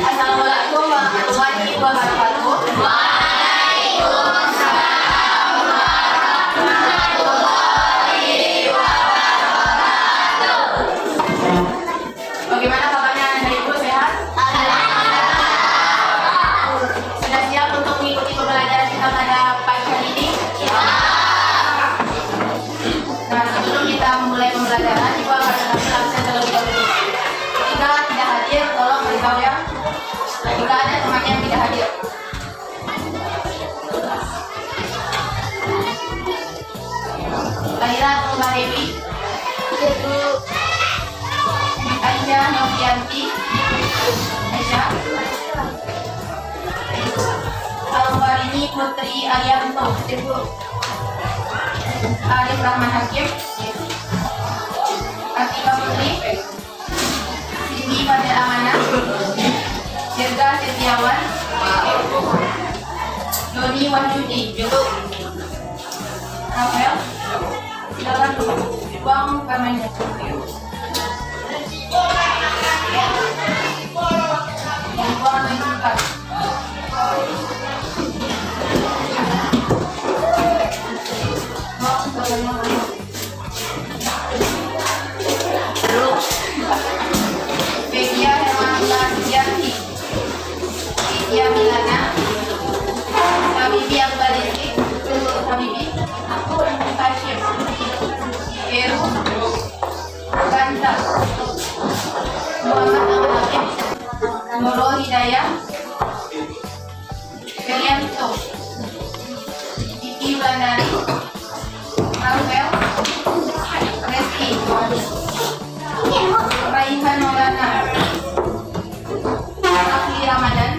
Assalamualaikum warahmatullahi wabarakatuh. Bagaimana kabarnya Anda Ibu, sehat? Sudah siap untuk mengikuti pembelajaran kita pada pagi hari ini? Nah, sebelum kita memulai pembelajaran, Ibu akan mengambil absen terlebih dahulu. Jika tidak hadir, tolong beritahu ya. Jika ada teman yang tidak hadir. Kelahiran Mbak Dewi, Ibu Aisyah Novianti, Aisyah. Alwarini Putri Arianto, Ibu Arif Rahman Hakim, Atika Putri, Cindy Fadil Amanah, Dirga Setiawan, Doni Wahyudi, Rafael. Silakan buang permennya. Buang menunjukkan. Buang permennya. Begia Hermana Yanti, Begia Milana, Habibi Akbalisi, Habibi, Hashim, Heru, Ganta, Muhammad Al-Hakim, Nurul Hidayah, Ferianto, Diki Wulandari, Arvel, Reski, Raihan Maulana, Afli Ramadan,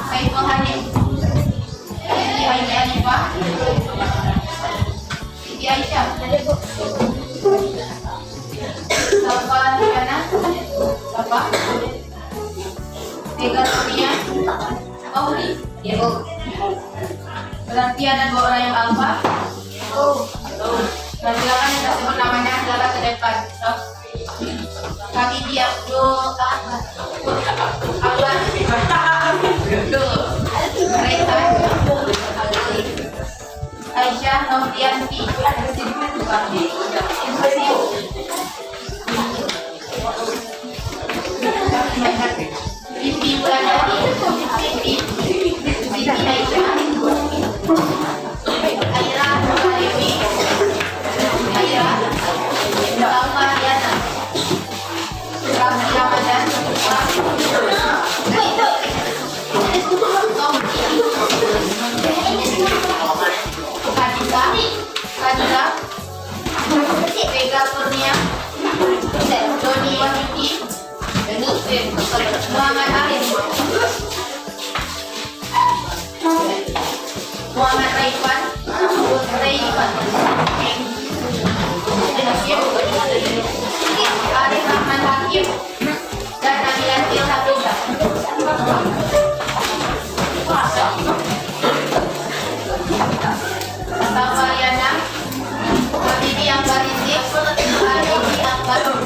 Saiful Hanif, Siti Aini Anifah, Siti Aisyah, Salva Hikana, Bapak, Tega Sonia, Auri, berarti ada 2 orang yang alfa. Dan silakan kita sebut namanya, silakan ke depan. Kaki dia Abdul Ahmad, Rehan, Aisyah Novianti, Siti Wulandari, Siti Aisyah, Aira Dewi, Aira Salma Riana, Raffi Ramadan, Kadita, Vega Kurnia, Doni Wahyudi, Muhammad Arif, Muhammad Raifan, Arif Rahman Hakim, dan Namilanti Hafizah. Tawariana, Habibi yang Barisik, Habibi yang Baru,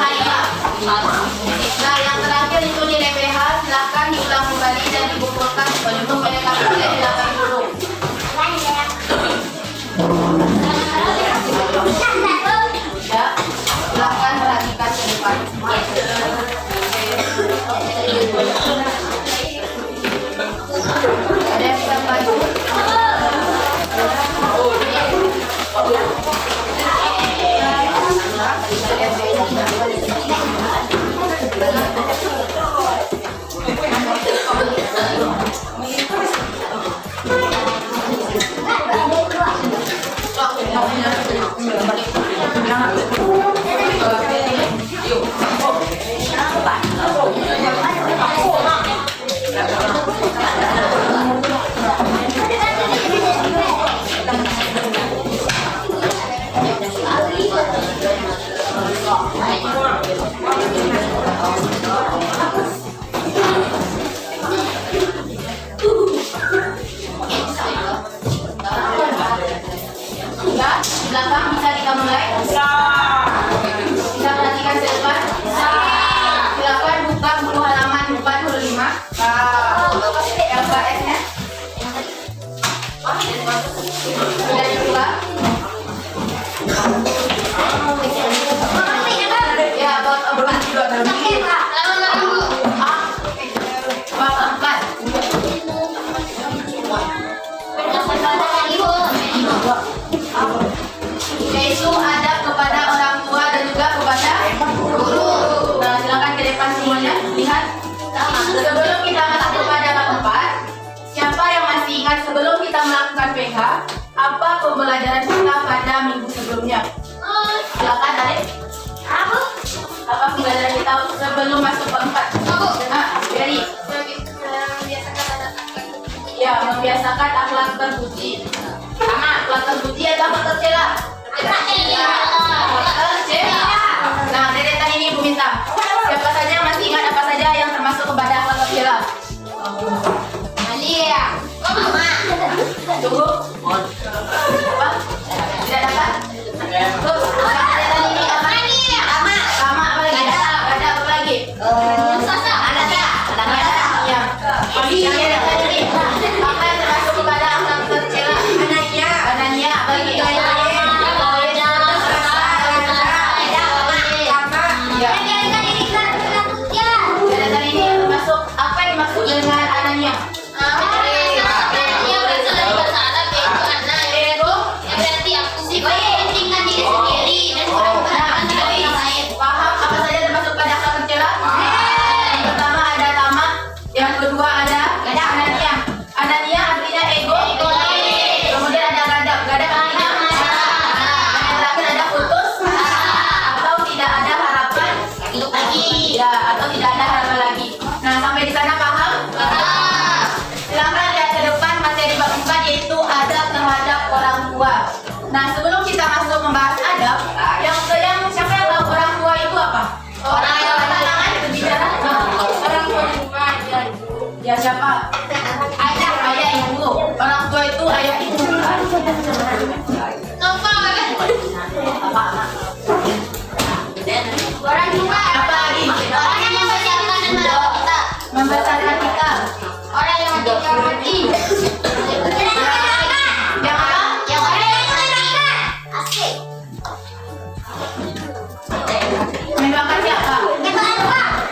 Haya. Nah, yang terakhir itu nilai PH, silahkan diulang kembali dan dikumpulkan untuk melengkapi nilai 80. Ya, silahkan perhatikan ke depan. Ada yang bisa bantu? Belakang bisa kita mulai. Kita perhatikan ke depan. melihat apa pembelajaran kita pada minggu sebelumnya. Silakan Arif. Apa pembelajaran kita sebelum masuk ke 4? Jadi ya, membiasakan akhlak terpuji. Sama, akhlak terpuji atau akhlak tercela? Tercela. Nah, deretan ini Ibu minta. Siapa saja masih ingat apa saja yang termasuk kepada akhlak tercela? Alia. Mama. Tunggu. Apa? Tidak dapat? Terus, deretan ini apa? Sama apa lagi? Ada apa lagi? Ya. Deretan ini apa yang termasuk kepada akhlak tercela? Anania. Apa lagi? Deretan ini termasuk apa yang dimaksud dengan anania? Paham apa saja termasuk pada akhlak tercela? Yang pertama ada tamak, yang kedua ada anania. Anania artinya ego. Kemudian ada gadap. Gadap artinya yang terakhir ada putus atau tidak ada harapan lagi. Ya, atau tidak ada harapan lagi. Nah, sampai di sana paham? Silakan lihat ke depan materi bab 4 yaitu adab terhadap orang tua. Nah, sebelum kita masuk membahas adab, yang siapa yang tahu orang tua itu apa? Orang yang tangan berbicara. Orang tua ya siapa? Ayah ibu. Orang tua itu ayah ibu. Apa? Orang tua apa lagi? Orang yang membesarkan dan merawat kita. Membesarkan kita. Orang yang mendidik hati. Yang apa? Yang orang yang mendidik. Asik. Mendoakan siapa?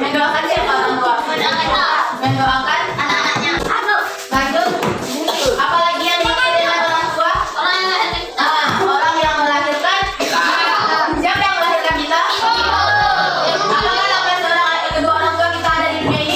Mendoakan siapa orang tua? Mendoakan anak-anaknya. Lanjut. Apalagi yang dimaksud dengan orang tua? Orang yang melahirkan. Siapa yang melahirkan kita? Apakah kedua orang tua kita ada di dunia ini?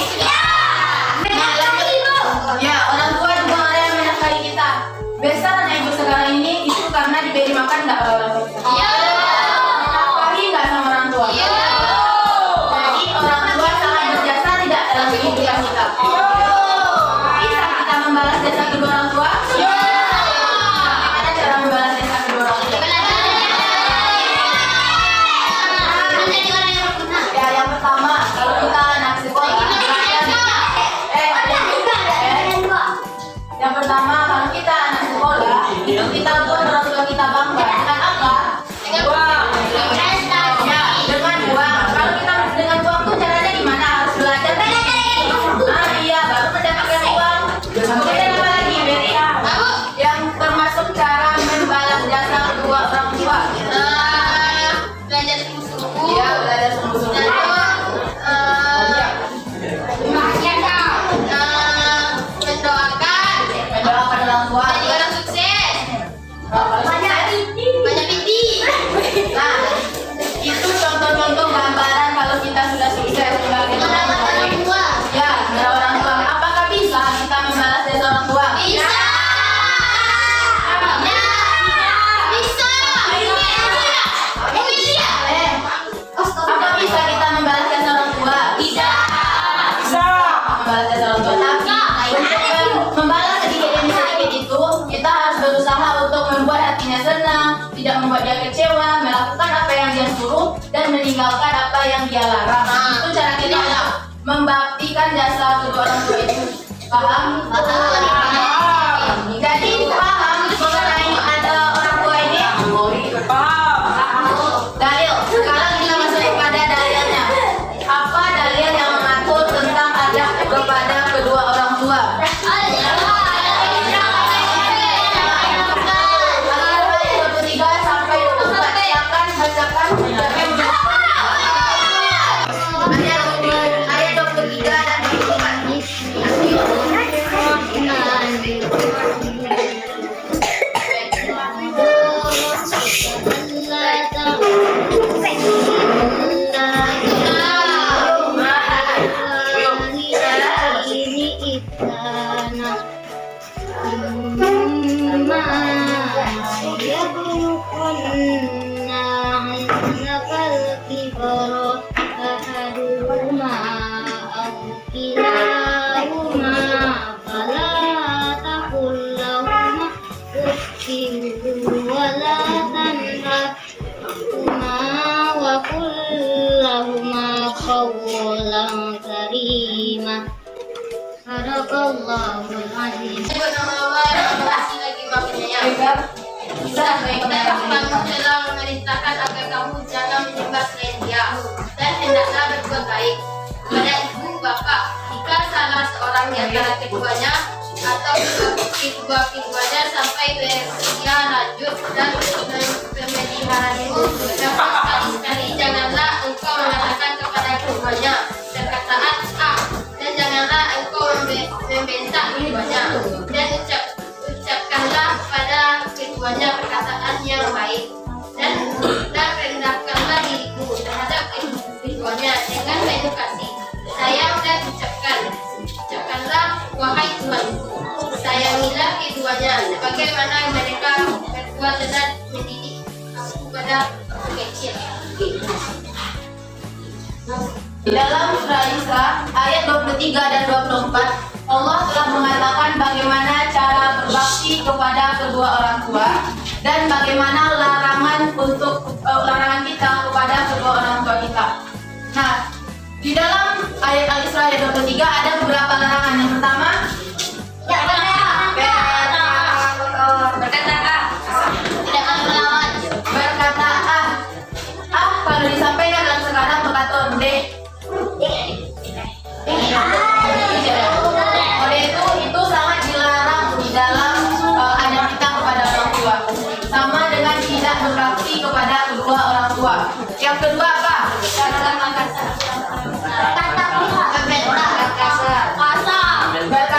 Ya, orang tua juga orang yang menafkahi kita. Besarnya ibu sekarang ini itu karena diberi makan enggak orang tua kita? Menafkahi enggak sama orang tua? Jadi orang tua sangat berjasa tidak dalam kehidupan kita? Bisa kita membalas jasa kedua orang tua? Bagaimana cara membalas jasa kedua orang tua? Ya, yang pertama, kalau kita anak sekolah, yang pertama kalau kita anak sekolah, itu kita buat orang tua kita bangga dengan apa? Ya, dengan uang. Kalau kita dengan uang tuh caranya gimana? Harus belajar. Iya, baru mendapatkan uang. Kemudian apa lagi, Beri? Yang termasuk cara membalas jasa kedua orang tua. Belajar sungguh-sungguh. Iya, belajar sungguh-sungguh. Mendoakan orang tua. Jadi orang sukses. Banyak pipi. Nah, itu contoh-contoh gambaran kalau kita sudah sukses sebagai orang tua. Ya, merawat orang tua. Apakah bisa kita membalas jasa orang tua? Bisa. Apa bisa kita membalas jasa orang tua? Bisa. Membalas jasa orang tua. Tapi untuk membalas sedikit demi sedikit itu, kita harus berusaha untuk membuat hatinya senang, tidak membuat dia kecewa, melakukan apa yang dia suruh dan meninggalkan apa yang dia larang. Itu cara kita membaktikan jasa kedua orang tua itu. Paham? Jadi paham mengenai ada orang tua ini? Dalil. Sekarang kita masuk kepada dalilnya. Apa dalil yang mengatur tentang adab kepada kedua orang tua? Ayat 23 sampai 24. Silakan bacakan. Ayat 23 dan 24. كبر أحدهما أو كلاهما فلا تقل لهما أف ولا تنهرهما وقل لهما قولا كريما. صدق الله العظيم. Sebut nama Allah, terima kasih lagi Maha Penyayang. Dan kamu telah memerintahkan agar kamu jangan menyembah selain Dia dan hendaklah berbuat baik kepada ibu bapa jika salah seorang di antara keduanya atau kedua-keduanya sampai berusia lanjut dan memeliharamu. Namun sekali-sekali janganlah engkau mengatakan kepada keduanya perkataan A, dan janganlah engkau membentak keduanya, dan ucapkanlah pada keduanya perkataan yang baik, dan rendahkanlah dirimu terhadap keduanya dengan penuh kasih sayang, dan ucapkanlah wahai Tuhanku, sayangilah keduanya sebagaimana mereka berdua telah mendidik aku pada kecil. Di dalam surah Isra ayat 23 dan 24, Allah telah mengatakan bagaimana cara berbakti kepada kedua orang tua dan bagaimana larangan kita kepada kedua orang tua kita. Nah, di dalam ayat Al-Isra ayat 23 ada beberapa larangan. Yang pertama, Berkata A, tidak melawan. berkata kalau disampaikan dalam sekadar berkata D. Oleh itu sangat dilarang di dalam adab kita kepada orang tua, sama dengan tidak berbakti kepada kedua orang tua. Yang kedua apa? Berkata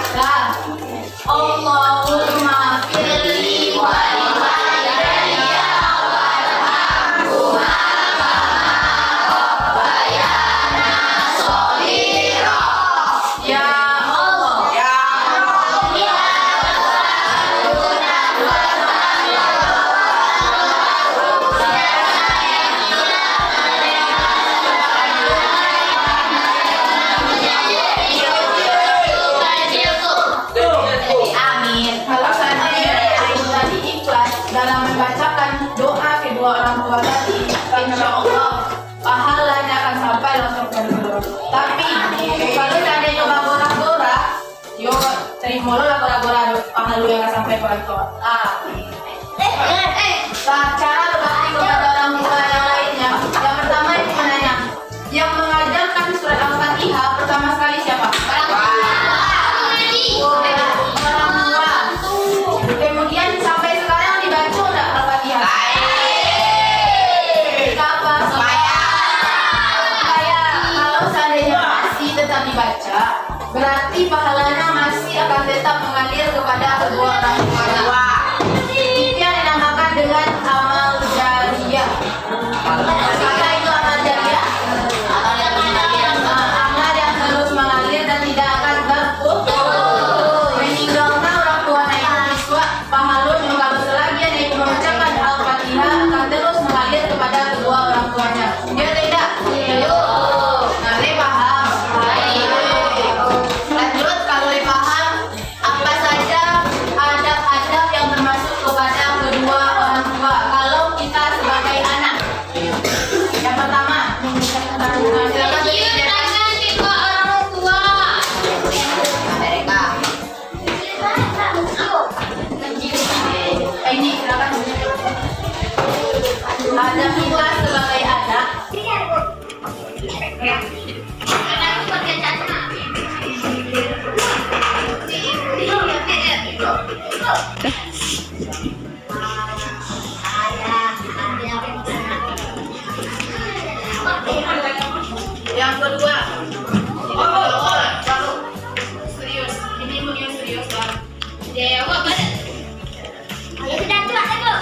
membaca Allahumma firli wa liwalidayya warhamhuma kama rabbayana shaghira. Ya Allah, ya Allah, ya amin. Kalau seandainya ibu tadi ikhlas dalam membacakan doa kedua orang tua tadi, insya Allah pahalanya akan sampai langsung ke dulu. Tapi kalau seandainya gora-gora, yo terima lo gora-gora pahala yang akan sampai ke orang tua. Cara berbakti kepada orang tua yang lainnya, yang pertama itu menanya, yang mengajarkan surat Al-Fatihah pertama sekali siapa? Orang tua. Kemudian sampai sekarang dibaca udah Al-Fatihah? Kenapa? Supaya kalau seandainya masih tetap dibaca, berarti pahalanya masih akan tetap mengalir kepada kedua orang tua. Itu yang dinamakan dengan amal jariyah. Apa itu amal jariyah? Amal yang terus mengalir dan tidak akan terputus. Meninggalnya orang tua naik siswa, pahalanya kalau selagi ada yang mengucapkan Al-Fatihah akan terus mengalir kepada kedua orang tuanya. Ya tidak? Nah, paham? Lanjut, kalau paham, apa saja adab-adab yang termasuk kepada kedua orang tua kalau kita sebagai anak? Yang pertama, silakan Cium tangan kedua orang tua. mereka. Ini silakan. Ada kita sebagai anak. Anakku pakai caca. Yang kedua, baru serius. Ini punya serius kan? Dewa badan. Ya sudah tua aku.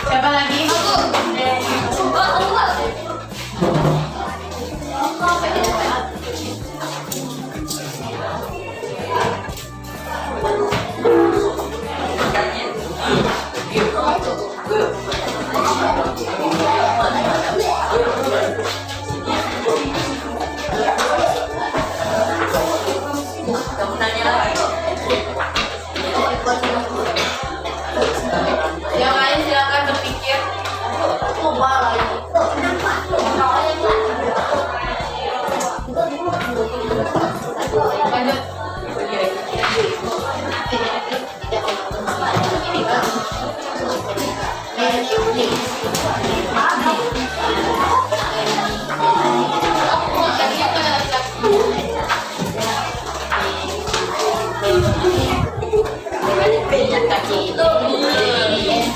Siapa lagi? Yang lain silakan berpikir. Lanjut.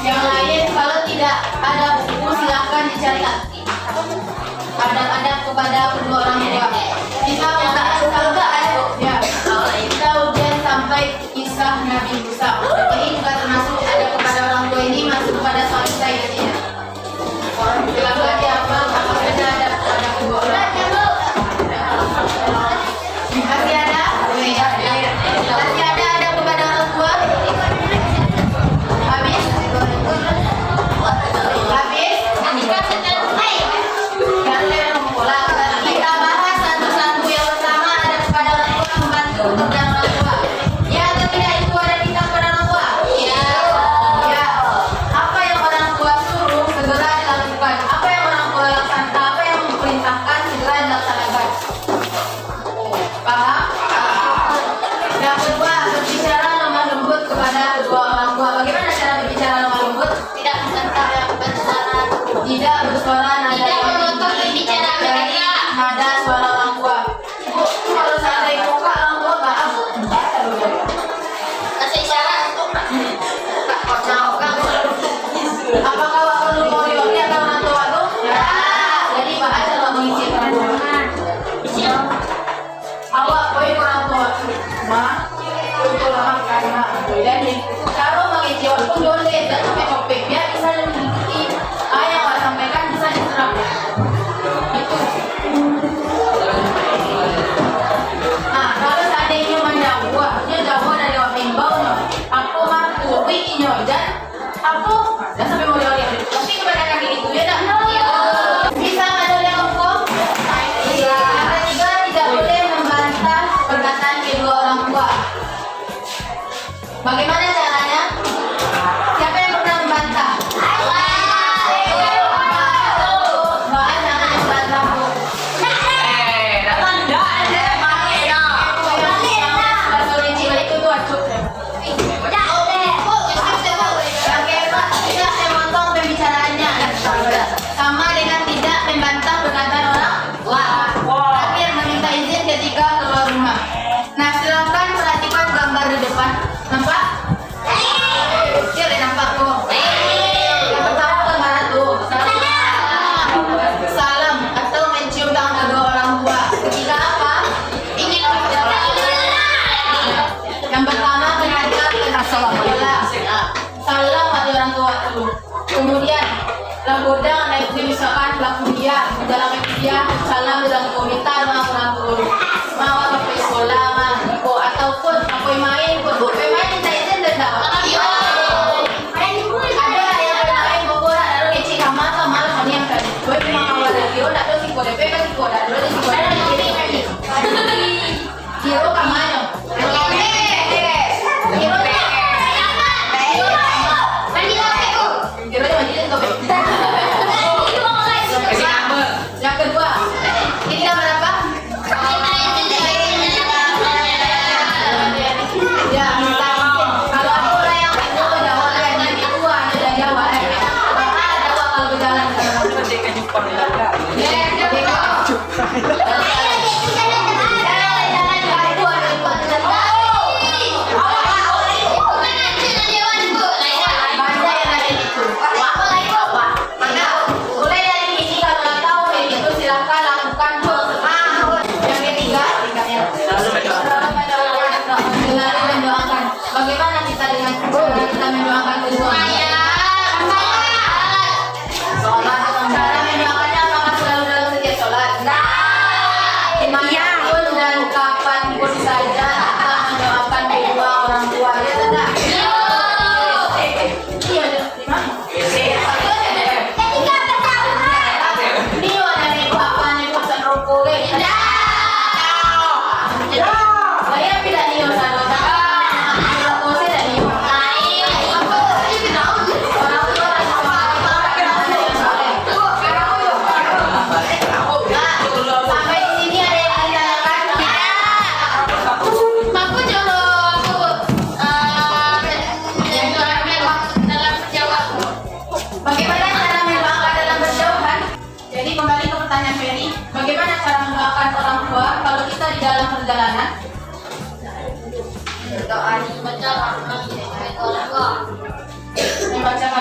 Yang lain kalau tidak ada buku silakan dicari adab-adab kepada kedua orang tua. Kita kita ujian sampai kisah Nabi Musa. Ini juga termasuk adab kepada orang tua, ini masuk kepada suami saya ya. Silakan dihafal apa saja adab kepada kedua orang tua. Masih ada? Masih ada adab kepada orang tua? Habis? Habis? Kita bahas satu-satu. Yang pertama ada kepada orang tua, membantu pekerjaan orang tua. Ya atau tidak itu ada kita kepada orang tua? Ya. Ya. Apa yang orang tua suruh segera dilakukan. Apa yang orang tua laksanakan, apa yang memerintahkan segera dilaksanakan. Paham? Yang kedua, berbicara lemah lembut kepada kedua orang tua. Bagaimana cara berbicara lemah lembut? Tidak menentang yang bersuara. Tidak bersuara nada Tidak yang memotong pembicaraan mereka. nada suara orang tua. Bu, kalau seandainya muka orang tua maaf. Kasih isyarat. Apakah perlu mori-mori atau orang tua lu? Ya. Jadi bahasa kalau mengisi orang tua. Awak poin orang tua. Ma, itu lama karena jadi kalau mengisi waktu boleh dan sampai topik biar bisa mengikuti ayat yang sampaikan bisa diserap. Itu. Nah, kalau seandainya menjawab, dia jawab dari awak bimbau, aku mampu bikinnya dan aku dan sampai mau jawab. Tapi kebanyakan itu dia tak bisa ada yang hukum. Yang ketiga tidak boleh membantah perkataan kedua orang tua. Bagaimana caranya? Siapa yang pernah membantah? Mbak jangan membantah bu. Itu tuh acuk. Yang keempat, tidak memotong pembicaraannya. Sama dengan tidak membantah perkataan orang tua. Terakhir, meminta izin ketika keluar rumah. Nah, silakan perhatikan gambar di depan. Nampak? Kecil ya, nampak tuh. Yang pertama gambar tuh. Salam atau mencium tangan kedua orang tua. Ketika apa? Ingin berbicara. Yang pertama perhatikan Assalamualaikum. Salam pada orang tua dulu. Kemudian lagodang naik misalkan laku dia dalam dia salam dalam komentar orang tua dulu. Mau apa sekolah mah ataupun apa main main tidak izin tidak. Ada yang main boboran lalu kecil kamar kamar yang kan. Gue memang awal dari dia tak tahu si kode PK si kode dulu si kode ini. Kiro kamar. Yang kedua, ini gambar apa? Ya, minta izin. Kalau ada orang yang itu jawab yang itu ada jawab. Maka jawab kalau berjalan. Bagaimana kita dengan kita mendoakan kedua? Sholat. Cara mendoakannya apakah selalu dalam setiap sholat?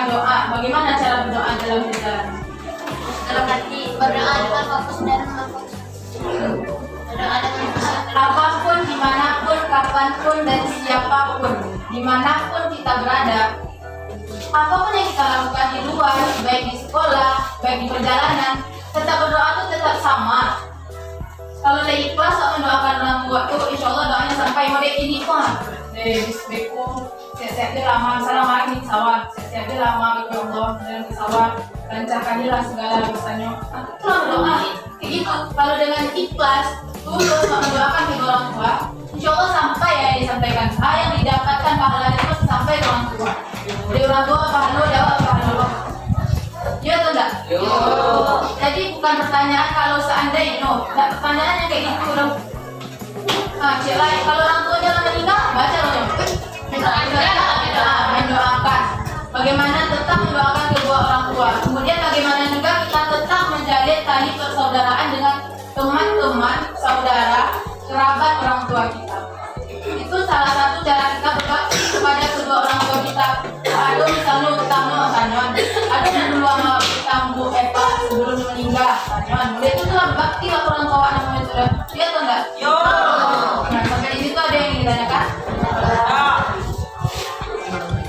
mengajarkan doa. Bagaimana cara berdoa dalam perjalanan? Dalam hati berdoa dengan fokus dan fokus. Berdoa dengan fokus. Apapun, dimanapun, kapanpun, dan siapapun, dimanapun kita berada, apapun yang kita lakukan di luar, baik di sekolah, baik di perjalanan, tetap berdoa itu tetap sama. Kalau lagi ikhlas mendoakan orang tua tuh, insya Allah doanya sampai mau ini mah. Bismillah, sehat dia lama, assalamualaikum sawah, sehat dia lama ke Allah dan ke sawah, lancarkanlah segala urusannya. Itu berdoa, kayak gitu. Kalau dengan ikhlas, tulus mendoakan kedua orang tua, insya Allah sampai ya disampaikan. Yang didapatkan pahalanya itu sampai ke orang tua. Dari orang tua pahala jawab pahala. Ya atau enggak? Yo. Jadi bukan pertanyaan kalau seandainya, no. Pertanyaannya kayak gitu dong. Nah, cek lain. Kalau orang tua jangan meninggal, baca dong. Mendoakan. Bagaimana tetap mendoakan kedua orang tua. Kemudian bagaimana juga kita tetap menjalin tali persaudaraan dengan teman-teman, saudara, kerabat orang tua kita. Itu salah satu cara kita berbakti kepada kedua orang tua kita. Aduh, misalnya utama tanyawan. Aduh, yang dulu sama Tambu Eva sebelum meninggal. Tanyawan. Mulai itu tuh berbakti lah orang tua namanya sudah. Iya atau enggak? Yo. Nah, sampai di situ ada yang ditanyakan?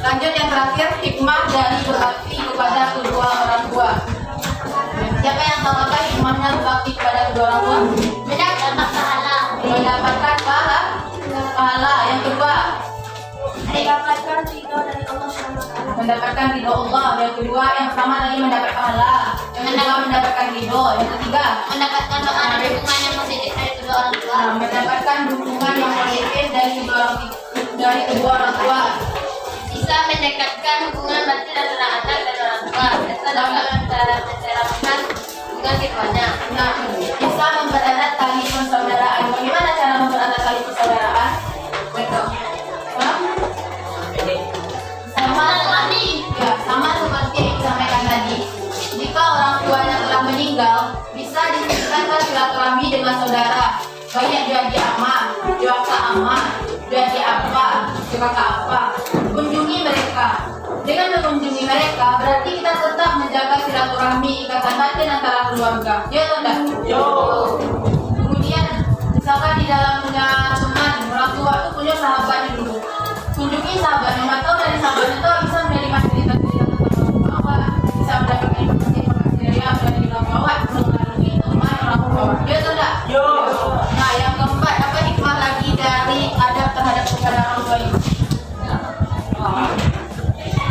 Lanjut yang terakhir, hikmah dari berbakti kepada kedua orang tua. Siapa yang tahu apa hikmahnya berbakti kepada kedua orang tua? Mendapat pahala. Mendapatkan pahala. Yang kedua, Mendapatkan ridho dari Allah SWT. mendapatkan ridho Allah. Yang kedua, yang pertama tadi mendapat pahala. Yang kedua, mendapatkan ridho. Yang ketiga, Mendapatkan doa dan dukungan yang positif dari kedua orang tua. mendapatkan dukungan yang positif dari kedua orang tua. Bisa mendekatkan hubungan batin antara anak dan orang tua. Serta dapat mencerahkan hubungan keduanya. Nah, bisa mempererat tali persaudaraan. Bagaimana cara mempererat tali persaudaraan? Betul. Sama seperti yang disampaikan tadi. Jika orang tuanya telah meninggal, bisa ditingkatkan silaturahmi dengan saudara. Banyak jadi ama, juaka ama, jadi apa, kakak apa. Kunjungi mereka. Dengan mengunjungi mereka, berarti kita tetap menjaga silaturahmi, ikatan batin antara keluarga. Ya atau enggak? Yo. Kemudian, misalkan di dalamnya teman, orang tua itu punya sahabatnya dulu. Kunjungi sahabatnya, atau dari sahabatnya itu bisa menerima cerita-cerita tentang bahwa bisa mendapatkan informasi dari yang sudah dibilang bahwa melalui teman orang tua. Ya atau enggak? Yo. Nah, yang keempat, apa hikmah lagi dari adab terhadap kepada orang tua ini?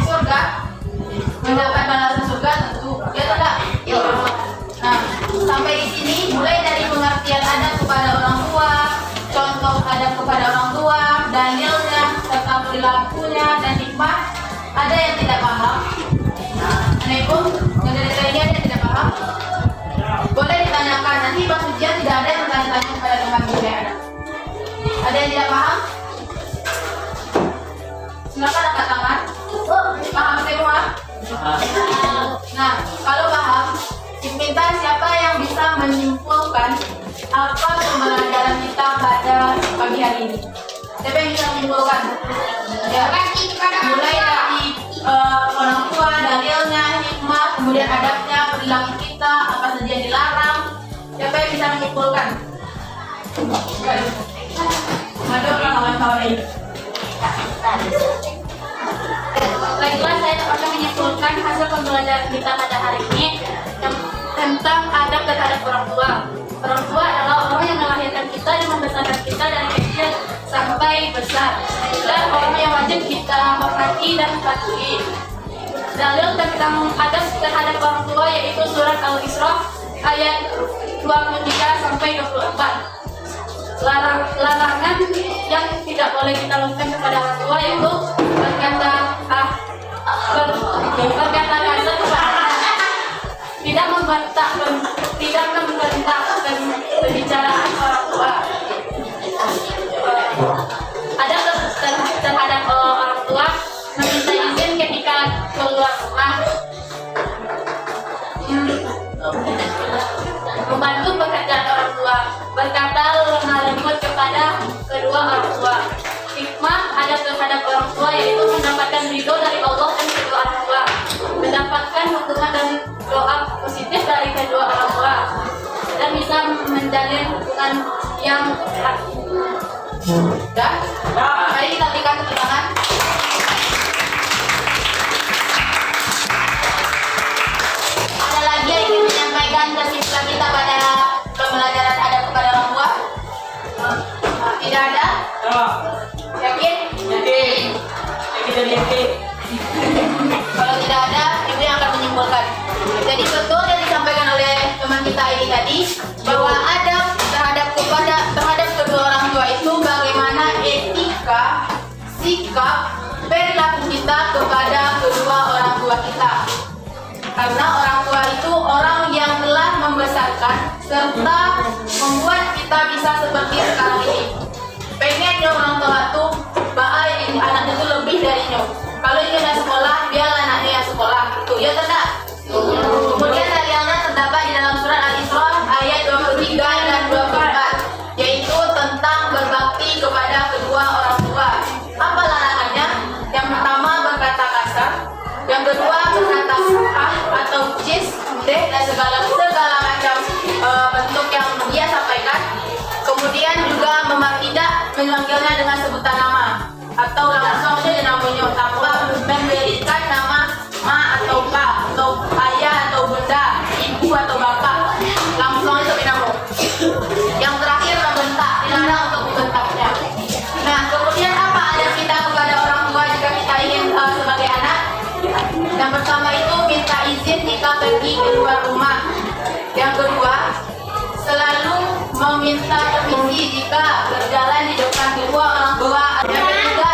Surga, mendapat balasan surga tentu. Ya atau enggak? Nah, sampai di sini mulai dari pengertian adab kepada orang tua, contoh adab kepada orang tua, dalilnya, serta perilakunya dan hikmah. Ada yang tidak paham? Assalamualaikum. Dari ini ada yang tidak paham? Boleh ditanyakan. Nanti pas ujian tidak ada yang bertanya-tanya kepada teman boleh ada. Ada yang tidak paham? Silakan angkat tangan. Paham semua? Nah, kalau paham, minta siapa yang bisa menyimpulkan apa pembelajaran kita pada pagi hari ini. Siapa yang bisa menyimpulkan? Ya, mulai dari orang tua, dalilnya, hikmah, kemudian adabnya, perilaku kita, apa saja yang dilarang. Siapa yang bisa menyimpulkan? Ada kawan-kawan ini. Baiklah, saya akan menyimpulkan hasil pembelajaran kita pada hari ini tentang adab terhadap orang tua. Orang tua adalah orang yang melahirkan kita dan membesarkan kita dari kecil sampai besar, dan orang yang wajib kita hormati dan patuhi. Dalil tentang adab terhadap orang tua yaitu surat Al-Isra ayat 23 sampai 24. Larangan yang tidak boleh kita lakukan kepada orang tua yaitu berkata kasar kepada tidak membentak dan pembicaraan orang tua. Ada terhadap orang tua meminta izin ketika keluar rumah, membantu pekerjaan orang tua, berkata lemah lembut kepada kedua orang tua. Hikmah ada terhadap orang tua yaitu mendapatkan ridho dari Allah dan kedua orang tua. mendapatkan dukungan dan doa positif dari kedua orang tua dan bisa menjalin hubungan yang erat. Dah? Mari kita berikan tepuk tangan. Ada lagi yang ingin menyampaikan kesimpulan kita pada pembelajaran adab kepada orang tua? Tidak ada? Yakin? Yakin. Kalau tidak ada, ibu yang akan menyimpulkan. Jadi betul yang disampaikan oleh teman kita ini tadi bahwa adab terhadap kedua orang tua itu bagaimana etika, sikap, perilaku kita kepada kedua orang tua kita. Karena orang tua itu orang yang telah membesarkan serta membuat kita bisa seperti sekarang ini. Pengen orang tua itu anaknya itu lebih darinya. Kalau ingin sekolah, biarlah anaknya yang sekolah. Itu ya tidak? Kemudian dalilnya terdapat di dalam surat Al-Isra ayat 23 dan 24, yaitu tentang berbakti kepada kedua orang tua. Apa larangannya? Yang pertama berkata kasar, yang kedua berkata atau jis, dan segala macam bentuk yang dia sampaikan. Kemudian juga tidak memanggilnya dengan sebutan nama atau langsung saja namanya tanpa memberikan nama ma atau pa atau ayah atau bunda, ibu atau bapak, langsung aja sebagai nama. Yang terakhir membentak, dilarang untuk membentaknya. Nah, kemudian apa adab kita kepada orang tua jika kita ingin sebagai anak? Yang pertama itu minta izin jika pergi keluar rumah. Yang kedua, selalu meminta permisi jika berjalan di depan kedua orang tua. Yang ketiga,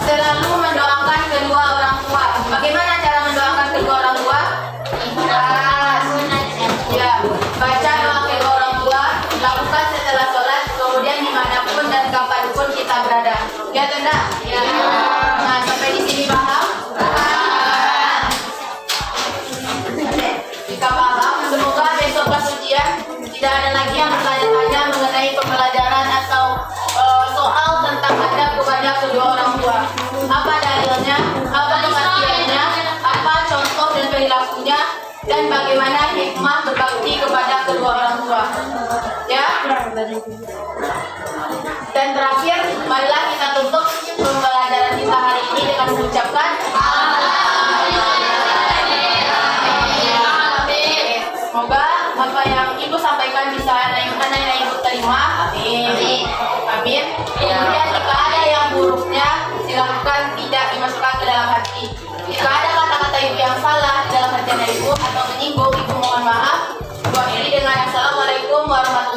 selalu mendoakan kedua orang tua. Bagaimana cara mendoakan kedua orang tua? Ya, baca doa kedua orang tua, lakukan setelah sholat, kemudian dimanapun dan kapanpun kita berada. Ya, tidak? Ya. Nah, sampai di sini paham? Jika paham, semoga besok pas ujian tidak ada lagi yang bertanya-tanya mengenai pembelajaran atau soal tentang adab kepada kedua orang tua. Apa dalilnya, apa pengertiannya, apa contoh dan perilakunya, dan bagaimana hikmah berbakti kepada kedua orang tua. Ya. Dan terakhir, marilah kita tutup pembelajaran kita hari ini dengan mengucapkan semoga apa yang ibu sampaikan bisa anak yang ibu terima. Amin. Amin. Kemudian jika ada yang buruknya, silakan tidak dimasukkan ke dalam hati. Jika ada kata-kata ibu yang salah di dalam hati ibu atau menyinggung, ibu mohon maaf. Akhiri dengan assalamualaikum warahmatullahi wabarakatuh.